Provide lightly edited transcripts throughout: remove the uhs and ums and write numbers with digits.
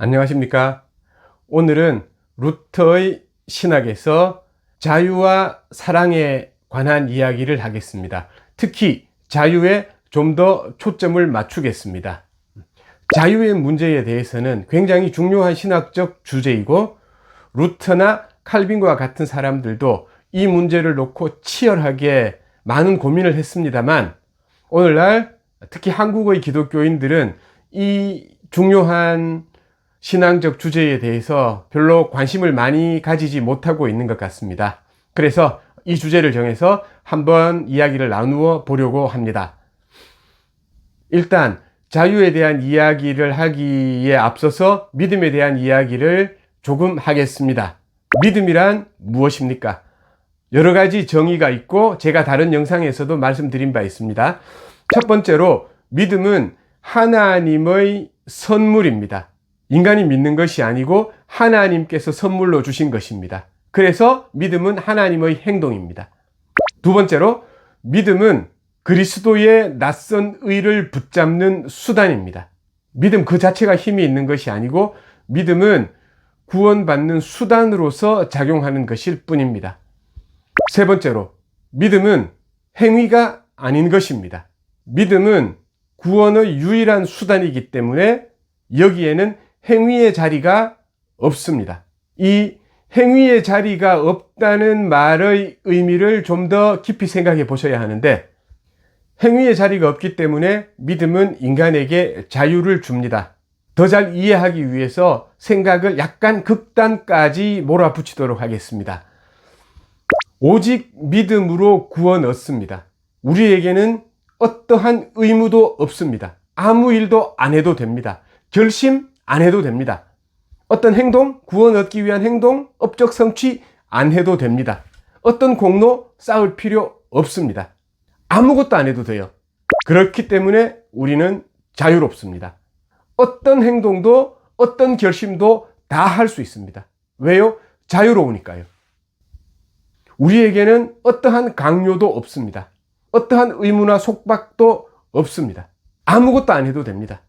안녕하십니까? 오늘은 루터의 신학에서 자유와 사랑에 관한 이야기를 하겠습니다. 특히 자유에 좀 더 초점을 맞추겠습니다. 자유의 문제에 대해서는 굉장히 중요한 신학적 주제이고, 루터나 칼빈과 같은 사람들도 이 문제를 놓고 치열하게 많은 고민을 했습니다만, 오늘날 특히 한국의 기독교인들은 이 중요한 신앙적 주제에 대해서 별로 관심을 많이 가지지 못하고 있는 것 같습니다. 그래서 이 주제를 정해서 한번 이야기를 나누어 보려고 합니다. 일단 자유에 대한 이야기를 하기에 앞서서 믿음에 대한 이야기를 조금 하겠습니다. 믿음이란 무엇입니까? 여러 가지 정의가 있고 제가 다른 영상에서도 말씀드린 바 있습니다. 첫 번째로 믿음은 하나님의 선물입니다. 인간이 믿는 것이 아니고 하나님께서 선물로 주신 것입니다. 그래서 믿음은 하나님의 행동입니다. 두 번째로 믿음은 그리스도의 낯선 의를 붙잡는 수단입니다. 믿음 그 자체가 힘이 있는 것이 아니고 믿음은 구원받는 수단으로서 작용하는 것일 뿐입니다. 세 번째로 믿음은 행위가 아닌 것입니다. 믿음은 구원의 유일한 수단이기 때문에 여기에는 행위의 자리가 없습니다. 이 행위의 자리가 없다는 말의 의미를 좀 더 깊이 생각해 보셔야 하는데, 행위의 자리가 없기 때문에 믿음은 인간에게 자유를 줍니다. 더 잘 이해하기 위해서 생각을 약간 극단까지 몰아붙이도록 하겠습니다. 오직 믿음으로 구원 얻습니다. 우리에게는 어떠한 의무도 없습니다. 아무 일도 안 해도 됩니다. 결심 안 해도 됩니다. 어떤 행동, 구원 얻기 위한 행동, 업적 성취 안 해도 됩니다. 어떤 공로 쌓을 필요 없습니다. 아무것도 안 해도 돼요. 그렇기 때문에 우리는 자유롭습니다. 어떤 행동도 어떤 결심도 다 할 수 있습니다. 왜요? 자유로우니까요. 우리에게는 어떠한 강요도 없습니다. 어떠한 의무나 속박도 없습니다. 아무것도 안 해도 됩니다.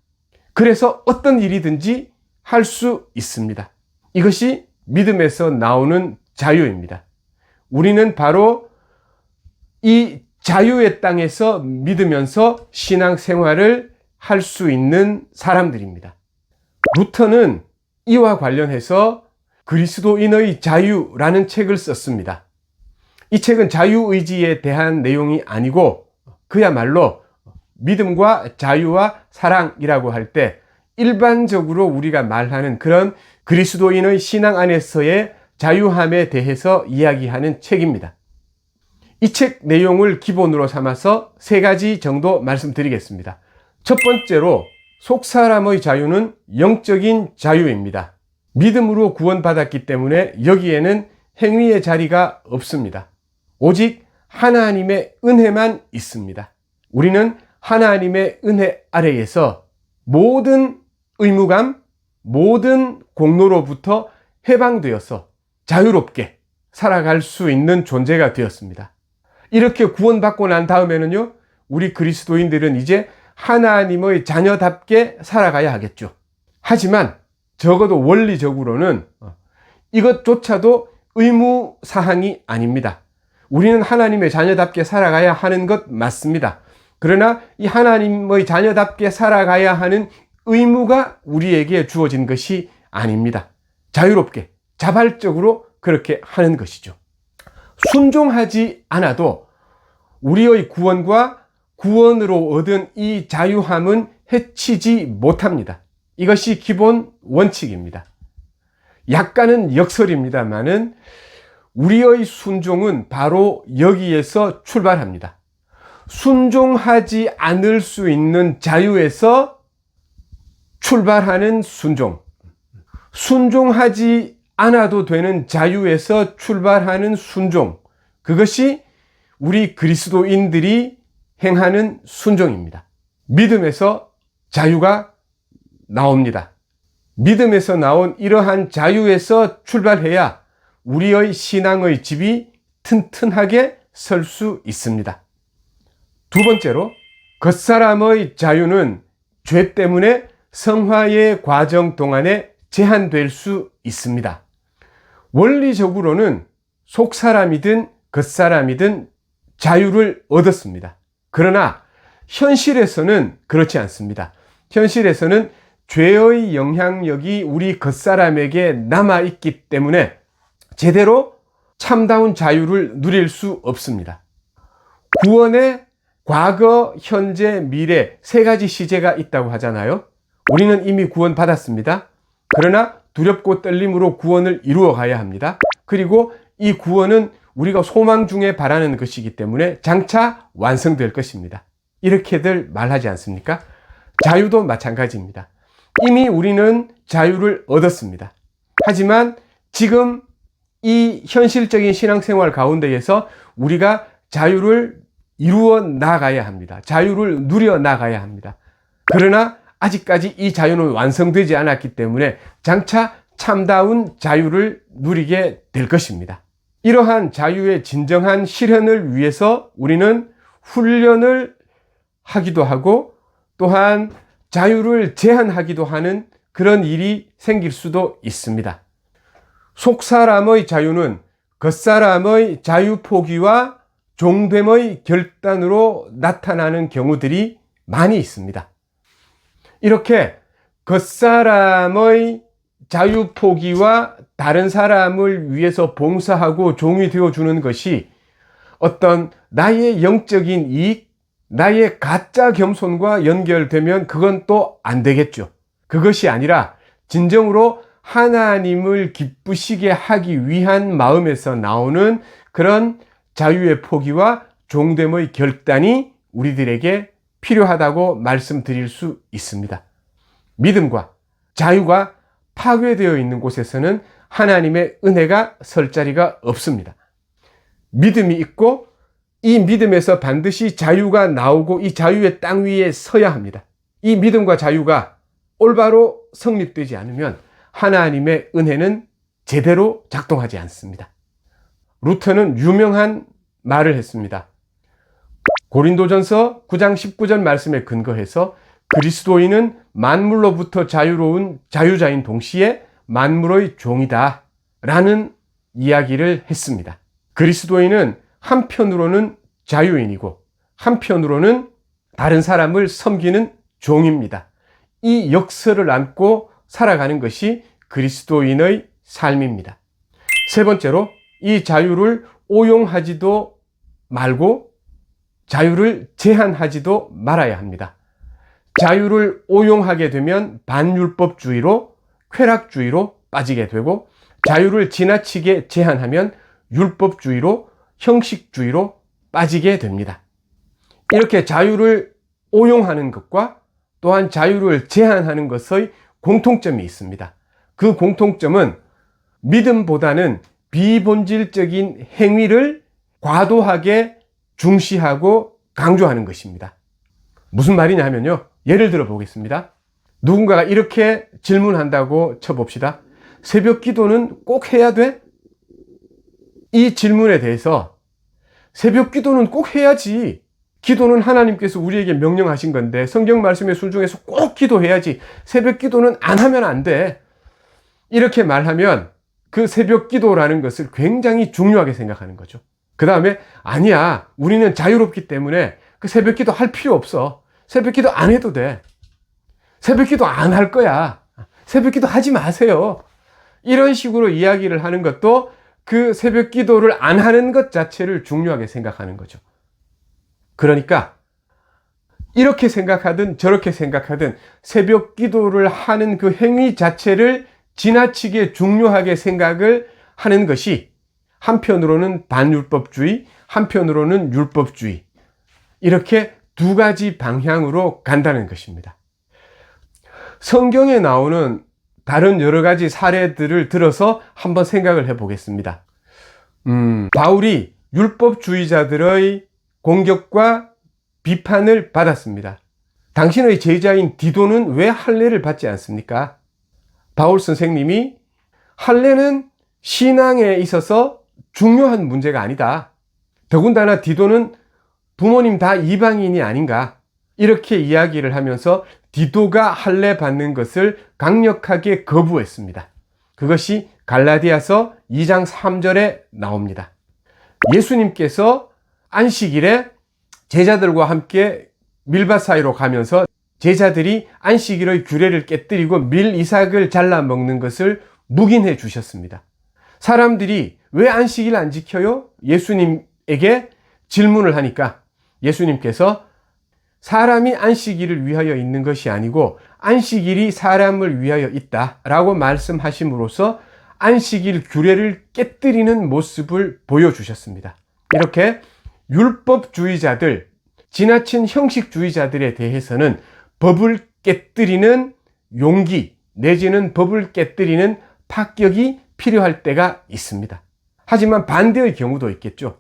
그래서 어떤 일이든지 할 수 있습니다. 이것이 믿음에서 나오는 자유입니다. 우리는 바로 이 자유의 땅에서 믿으면서 신앙생활을 할 수 있는 사람들입니다. 루터는 이와 관련해서 그리스도인의 자유라는 책을 썼습니다. 이 책은 자유의지에 대한 내용이 아니고 그야말로 믿음과 자유와 사랑이라고 할 때 일반적으로 우리가 말하는 그런 그리스도인의 신앙 안에서의 자유함에 대해서 이야기하는 책입니다. 이 책 내용을 기본으로 삼아서 세 가지 정도 말씀드리겠습니다. 첫 번째로 속사람의 자유는 영적인 자유입니다. 믿음으로 구원받았기 때문에 여기에는 행위의 자리가 없습니다. 오직 하나님의 은혜만 있습니다. 우리는 하나님의 은혜 아래에서 모든 의무감, 모든 공로로부터 해방되어서 자유롭게 살아갈 수 있는 존재가 되었습니다. 이렇게 구원받고 난 다음에는요, 우리 그리스도인들은 이제 하나님의 자녀답게 살아가야 하겠죠. 하지만 적어도 원리적으로는 이것조차도 의무사항이 아닙니다. 우리는 하나님의 자녀답게 살아가야 하는 것 맞습니다. 그러나 이 하나님의 자녀답게 살아가야 하는 의무가 우리에게 주어진 것이 아닙니다. 자유롭게, 자발적으로 그렇게 하는 것이죠. 순종하지 않아도 우리의 구원과 구원으로 얻은 이 자유함은 해치지 못합니다. 이것이 기본 원칙입니다. 약간은 역설입니다만은 우리의 순종은 바로 여기에서 출발합니다. 순종하지 않을 수 있는 자유에서 출발하는 순종, 순종하지 않아도 되는 자유에서 출발하는 순종, 그것이 우리 그리스도인들이 행하는 순종입니다. 믿음에서 자유가 나옵니다. 믿음에서 나온 이러한 자유에서 출발해야 우리의 신앙의 집이 튼튼하게 설 수 있습니다. 두 번째로, 겉사람의 자유는 죄 때문에 성화의 과정 동안에 제한될 수 있습니다. 원리적으로는 속사람이든 겉사람이든 자유를 얻었습니다. 그러나 현실에서는 그렇지 않습니다. 현실에서는 죄의 영향력이 우리 겉사람에게 남아있기 때문에 제대로 참다운 자유를 누릴 수 없습니다. 구원의 과거, 현재, 미래 세 가지 시제가 있다고 하잖아요. 우리는 이미 구원 받았습니다. 그러나 두렵고 떨림으로 구원을 이루어 가야 합니다. 그리고 이 구원은 우리가 소망 중에 바라는 것이기 때문에 장차 완성될 것입니다. 이렇게들 말하지 않습니까? 자유도 마찬가지입니다. 이미 우리는 자유를 얻었습니다. 하지만 지금 이 현실적인 신앙생활 가운데에서 우리가 자유를 이루어 나가야 합니다. 자유를 누려 나가야 합니다. 그러나 아직까지 이 자유는 완성되지 않았기 때문에 장차 참다운 자유를 누리게 될 것입니다. 이러한 자유의 진정한 실현을 위해서 우리는 훈련을 하기도 하고 또한 자유를 제한하기도 하는 그런 일이 생길 수도 있습니다. 속사람의 자유는 겉사람의 자유 포기와 종됨의 결단으로 나타나는 경우들이 많이 있습니다. 이렇게 겉사람의 자유 포기와 다른 사람을 위해서 봉사하고 종이 되어주는 것이 어떤 나의 영적인 이익, 나의 가짜 겸손과 연결되면 그건 또 안 되겠죠. 그것이 아니라 진정으로 하나님을 기쁘시게 하기 위한 마음에서 나오는 그런 자유의 포기와 종됨의 결단이 우리들에게 필요하다고 말씀드릴 수 있습니다. 믿음과 자유가 파괴되어 있는 곳에서는 하나님의 은혜가 설 자리가 없습니다. 믿음이 있고 이 믿음에서 반드시 자유가 나오고 이 자유의 땅 위에 서야 합니다. 이 믿음과 자유가 올바로 성립되지 않으면 하나님의 은혜는 제대로 작동하지 않습니다. 루터는 유명한 말을 했습니다. 고린도전서 9장 19절 말씀에 근거해서 그리스도인은 만물로부터 자유로운 자유자인 동시에 만물의 종이다 라는 이야기를 했습니다. 그리스도인은 한편으로는 자유인이고 한편으로는 다른 사람을 섬기는 종입니다. 이 역설을 안고 살아가는 것이 그리스도인의 삶입니다. 세 번째로 이 자유를 오용하지도 말고 자유를 제한하지도 말아야 합니다. 자유를 오용하게 되면 반율법주의로 쾌락주의로 빠지게 되고 자유를 지나치게 제한하면 율법주의로 형식주의로 빠지게 됩니다. 이렇게 자유를 오용하는 것과 또한 자유를 제한하는 것의 공통점이 있습니다. 그 공통점은 믿음보다는 비본질적인 행위를 과도하게 중시하고 강조하는 것입니다. 무슨 말이냐 하면요. 예를 들어 보겠습니다. 누군가가 이렇게 질문한다고 쳐봅시다. 새벽 기도는 꼭 해야 돼? 이 질문에 대해서 새벽 기도는 꼭 해야지. 기도는 하나님께서 우리에게 명령하신 건데 성경 말씀에 순종해서 꼭 기도해야지. 새벽 기도는 안 하면 안 돼. 이렇게 말하면 그 새벽 기도라는 것을 굉장히 중요하게 생각하는 거죠. 그 다음에 아니야. 우리는 자유롭기 때문에 그 새벽 기도 할 필요 없어. 새벽 기도 안 해도 돼. 새벽 기도 안 할 거야. 새벽 기도 하지 마세요. 이런 식으로 이야기를 하는 것도 그 새벽 기도를 안 하는 것 자체를 중요하게 생각하는 거죠. 그러니까 이렇게 생각하든 저렇게 생각하든 새벽 기도를 하는 그 행위 자체를 지나치게 중요하게 생각을 하는 것이 한편으로는 반율법주의, 한편으로는 율법주의. 이렇게 두 가지 방향으로 간다는 것입니다. 성경에 나오는 다른 여러 가지 사례들을 들어서 한번 생각을 해보겠습니다. 바울이 율법주의자들의 공격과 비판을 받았습니다. 당신의 제자인 디도는 왜 할례를 받지 않습니까? 바울 선생님이 할례는 신앙에 있어서 중요한 문제가 아니다. 더군다나 디도는 부모님 다 이방인이 아닌가. 이렇게 이야기를 하면서 디도가 할례 받는 것을 강력하게 거부했습니다. 그것이 갈라디아서 2장 3절에 나옵니다. 예수님께서 안식일에 제자들과 함께 밀밭 사이로 가면서 제자들이 안식일의 규례를 깨뜨리고 밀 이삭을 잘라 먹는 것을 묵인해 주셨습니다. 사람들이 왜 안식일 안 지켜요? 예수님에게 질문을 하니까 예수님께서 사람이 안식일을 위하여 있는 것이 아니고 안식일이 사람을 위하여 있다라고 말씀하심으로써 안식일 규례를 깨뜨리는 모습을 보여주셨습니다. 이렇게 율법주의자들, 지나친 형식주의자들에 대해서는 법을 깨뜨리는 용기 내지는 법을 깨뜨리는 파격이 필요할 때가 있습니다. 하지만 반대의 경우도 있겠죠.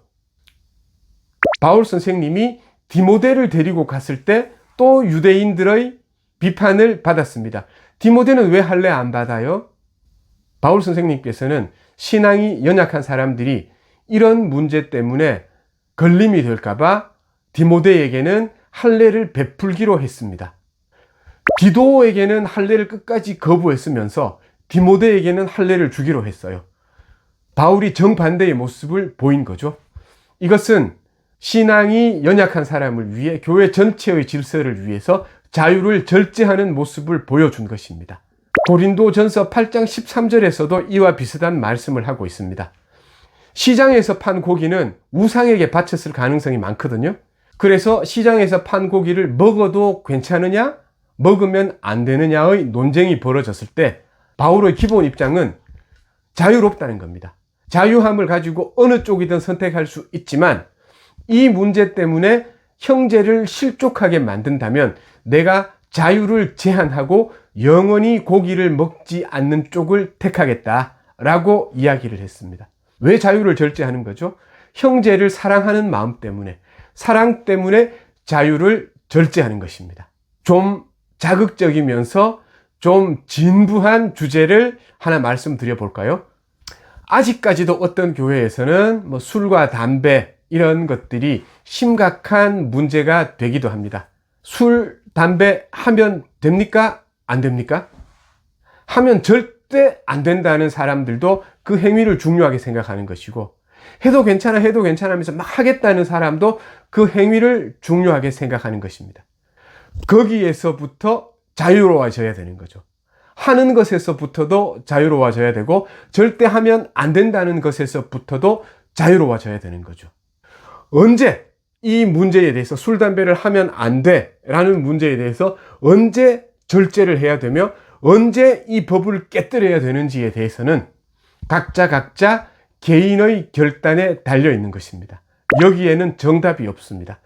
바울 선생님이 디모데를 데리고 갔을 때 또 유대인들의 비판을 받았습니다. 디모데는 왜 할례 안 받아요? 바울 선생님께서는 신앙이 연약한 사람들이 이런 문제 때문에 걸림이 될까봐 디모데에게는 할례를 베풀기로 했습니다. 디도에게는 할례를 끝까지 거부했으면서 디모데에게는 할례를 주기로 했어요. 바울이 정반대의 모습을 보인 거죠. 이것은 신앙이 연약한 사람을 위해 교회 전체의 질서를 위해서 자유를 절제하는 모습을 보여준 것입니다. 고린도전서 8장 13절에서도 이와 비슷한 말씀을 하고 있습니다. 시장에서 판 고기는 우상에게 바쳤을 가능성이 많거든요. 그래서 시장에서 판 고기를 먹어도 괜찮으냐, 먹으면 안 되느냐의 논쟁이 벌어졌을 때 바울의 기본 입장은 자유롭다는 겁니다. 자유함을 가지고 어느 쪽이든 선택할 수 있지만 이 문제 때문에 형제를 실족하게 만든다면 내가 자유를 제한하고 영원히 고기를 먹지 않는 쪽을 택하겠다라고 이야기를 했습니다. 왜 자유를 절제하는 거죠? 형제를 사랑하는 마음 때문에, 사랑 때문에 자유를 절제하는 것입니다. 좀 자극적이면서 좀 진부한 주제를 하나 말씀드려 볼까요? 아직까지도 어떤 교회에서는 술과 담배 이런 것들이 심각한 문제가 되기도 합니다. 술, 담배 하면 됩니까? 안 됩니까? 하면 절대 안 된다는 사람들도 그 행위를 중요하게 생각하는 것이고, 해도 괜찮아 하면서 막 하겠다는 사람도 그 행위를 중요하게 생각하는 것입니다. 거기에서부터 자유로워져야 되는 거죠. 하는 것에서부터도 자유로워져야 되고, 절대 하면 안 된다는 것에서부터도 자유로워져야 되는 거죠. 언제 이 문제에 대해서 술, 담배를 하면 안 돼 라는 문제에 대해서 언제 절제를 해야 되며 언제 이 법을 깨뜨려야 되는지에 대해서는 각자 개인의 결단에 달려 있는 것입니다. 여기에는 정답이 없습니다.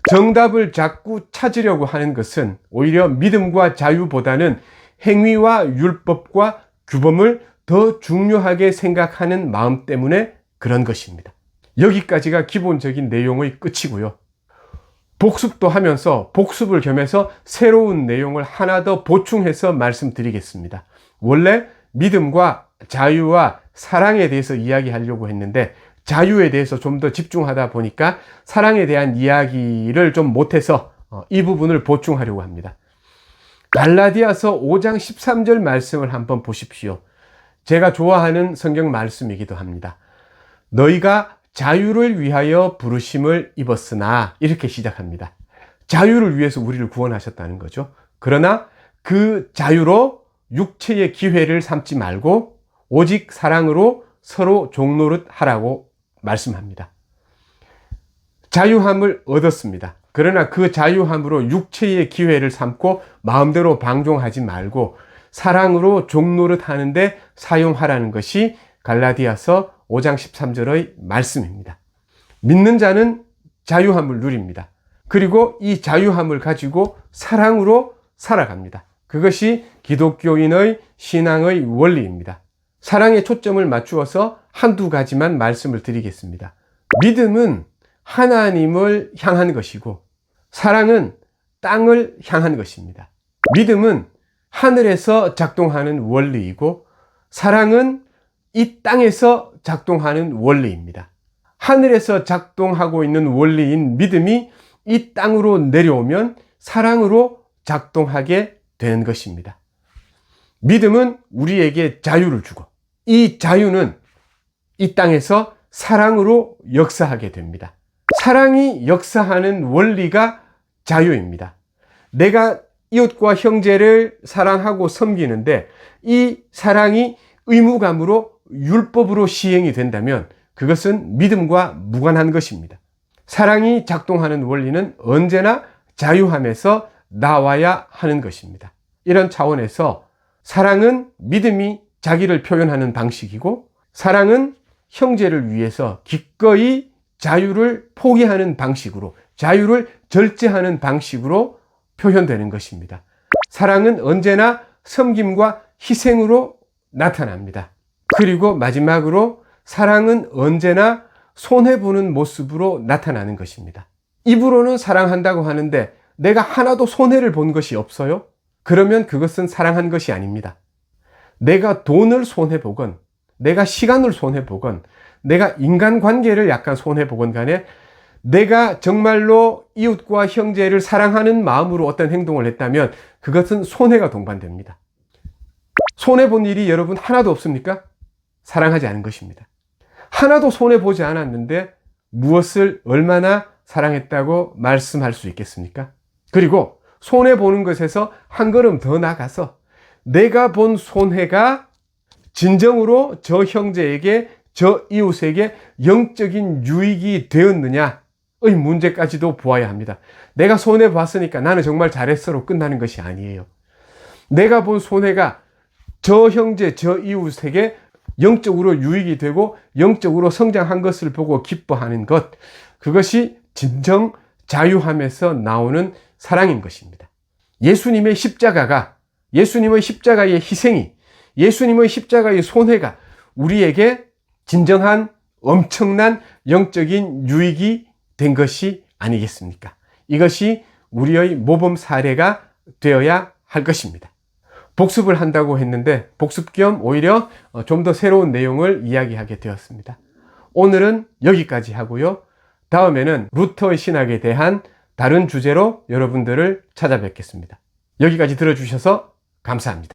정답을 자꾸 찾으려고 하는 것은 오히려 믿음과 자유보다는 행위와 율법과 규범을 더 중요하게 생각하는 마음 때문에 그런 것입니다. 여기까지가 기본적인 내용의 끝이고요. 복습도 하면서 복습을 겸해서 새로운 내용을 하나 더 보충해서 말씀드리겠습니다. 원래 믿음과 자유와 사랑에 대해서 이야기하려고 했는데 자유에 대해서 좀 더 집중하다 보니까 사랑에 대한 이야기를 좀 못해서 이 부분을 보충하려고 합니다. 갈라디아서 5장 13절 말씀을 한번 보십시오. 제가 좋아하는 성경 말씀이기도 합니다. 너희가 자유를 위하여 부르심을 입었으나, 이렇게 시작합니다. 자유를 위해서 우리를 구원하셨다는 거죠. 그러나 그 자유로 육체의 기회를 삼지 말고 오직 사랑으로 서로 종노릇 하라고 말씀합니다. 자유함을 얻었습니다. 그러나 그 자유함으로 육체의 기회를 삼고 마음대로 방종하지 말고 사랑으로 종노릇 하는데 사용하라는 것이 갈라디아서 5장 13절의 말씀입니다. 믿는 자는 자유함을 누립니다. 그리고 이 자유함을 가지고 사랑으로 살아갑니다. 그것이 기독교인의 신앙의 원리입니다. 사랑에 초점을 맞추어서 한두 가지만 말씀을 드리겠습니다. 믿음은 하나님을 향한 것이고 사랑은 땅을 향한 것입니다. 믿음은 하늘에서 작동하는 원리이고 사랑은 이 땅에서 작동하는 원리입니다. 하늘에서 작동하고 있는 원리인 믿음이 이 땅으로 내려오면 사랑으로 작동하게 되는 것입니다. 믿음은 우리에게 자유를 주고 이 자유는 이 땅에서 사랑으로 역사하게 됩니다. 사랑이 역사하는 원리가 자유입니다. 내가 이웃과 형제를 사랑하고 섬기는데 이 사랑이 의무감으로 율법으로 시행이 된다면 그것은 믿음과 무관한 것입니다. 사랑이 작동하는 원리는 언제나 자유함에서 나와야 하는 것입니다. 이런 차원에서 사랑은 믿음이 자기를 표현하는 방식이고 사랑은 형제를 위해서 기꺼이 자유를 포기하는 방식으로 자유를 절제하는 방식으로 표현되는 것입니다. 사랑은 언제나 섬김과 희생으로 나타납니다. 그리고 마지막으로 사랑은 언제나 손해보는 모습으로 나타나는 것입니다. 입으로는 사랑한다고 하는데 내가 하나도 손해를 본 것이 없어요? 그러면 그것은 사랑한 것이 아닙니다. 내가 돈을 손해보건 내가 시간을 손해보건 내가 인간관계를 약간 손해보건 간에 내가 정말로 이웃과 형제를 사랑하는 마음으로 어떤 행동을 했다면 그것은 손해가 동반됩니다. 손해본 일이 여러분 하나도 없습니까? 사랑하지 않은 것입니다. 하나도 손해보지 않았는데 무엇을 얼마나 사랑했다고 말씀할 수 있겠습니까? 그리고 손해보는 것에서 한 걸음 더 나가서 내가 본 손해가 진정으로 저 형제에게 저 이웃에게 영적인 유익이 되었느냐의 문제까지도 보아야 합니다. 내가 손해봤으니까 나는 정말 잘했어로 끝나는 것이 아니에요. 내가 본 손해가 저 형제 저 이웃에게 영적으로 유익이 되고 영적으로 성장한 것을 보고 기뻐하는 것, 그것이 진정 자유함에서 나오는 사랑인 것입니다. 예수님의 십자가가, 예수님의 십자가의 희생이, 예수님의 십자가의 손해가 우리에게 진정한 엄청난 영적인 유익이 된 것이 아니겠습니까? 이것이 우리의 모범 사례가 되어야 할 것입니다. 복습을 한다고 했는데 복습 겸 오히려 좀 더 새로운 내용을 이야기하게 되었습니다. 오늘은 여기까지 하고요. 다음에는 루터의 신학에 대한 다른 주제로 여러분들을 찾아뵙겠습니다. 여기까지 들어주셔서 감사합니다.